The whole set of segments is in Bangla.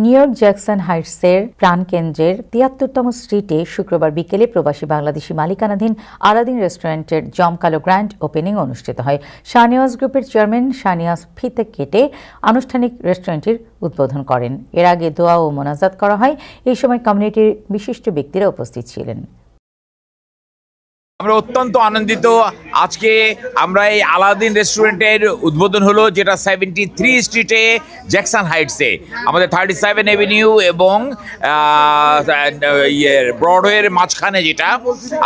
নিউ ইয়র্ক জ্যাকসন হাইটসের প্রাণকেন্দ্রের ৭৩তম স্ট্রিটে শুক্রবার বিকেলে প্রবাসী বাংলাদেশি মালিকানাধীন আলাদিন রেস্টুরেন্টের জমকালো গ্র্যান্ড ওপেনিং অনুষ্ঠিত হয়। শাহনেওয়াজ গ্রুপের চেয়ারম্যান শাহনেওয়াজ ফিতে কেটে আনুষ্ঠানিক রেস্টুরেন্টটির উদ্বোধন করেন। এর আগে দোয়া ও মোনাজাত করা হয়। এই সময় কমিউনিটির বিশিষ্ট ব্যক্তিরা উপস্থিত ছিলেন। আমরা অত্যন্ত আনন্দিত। আজকে আমরা এই আলাদিন রেস্টুরেন্টের উদ্বোধন হলো, যেটা 73 স্ট্রিটে জ্যাকসন হাইটসে, আমাদের 37 এভিনিউ এবং ব্রডওয়ের মাঝখানে, যেটা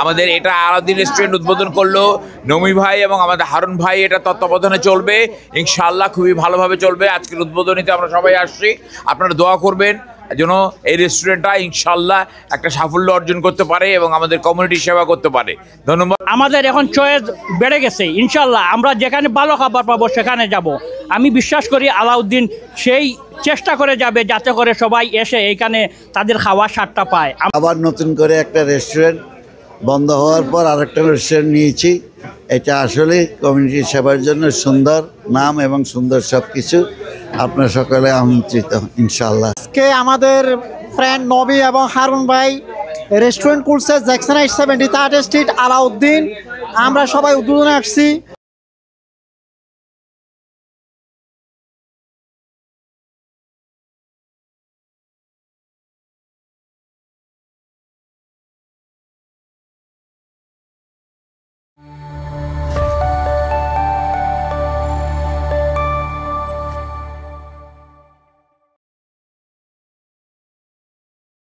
আমাদের এটা আলাদিন রেস্টুরেন্ট উদ্বোধন করলো নমি ভাই এবং আমাদের হারুন ভাই। এটা তত্ত্বাবধানে চলবে, ইনশাআল্লাহ খুবই ভালোভাবে চলবে। আজকের উদ্বোধনীতে আমরা সবাই আসছি, আপনারা দোয়া করবেন যেন এই রেস্টুরেন্টটা ইনশাআল্লাহ একটা সাফল্য অর্জন করতে পারে এবং আমাদের কমিউনিটি সেবা করতে পারে। ধন্যবাদ। আমাদের এখন চয়েস বেড়ে গেছে, ইনশাআল্লাহ আমরা যেখানে ভালো খাবার পাবো সেখানে যাব। আমি বিশ্বাস করি আলাউদ্দিন সেই চেষ্টা করে যাবে যাতে করে সবাই এসে এইখানে তাদের খাওয়ার স্বাদটা পায়। আবার নতুন করে একটা রেস্টুরেন্ট বন্ধ হওয়ার পর আরেকটা রেস্টুরেন্ট নিয়েছি। এটা আসলে কমিউনিটি সেবার জন্য সুন্দর নাম এবং সুন্দর সব কিছু। আপনার সকলে আমন্ত্রিত ইনশাআল্লাহ। আজকে আমাদের ফ্রেন্ড নবী এবং হারুন ভাই রেস্টুরেন্ট খুলছে জ্যাকসন হাইটস 73 স্ট্রিট আলাউদ্দিন। আমরা সবাই উদ্বোধনে আসছি।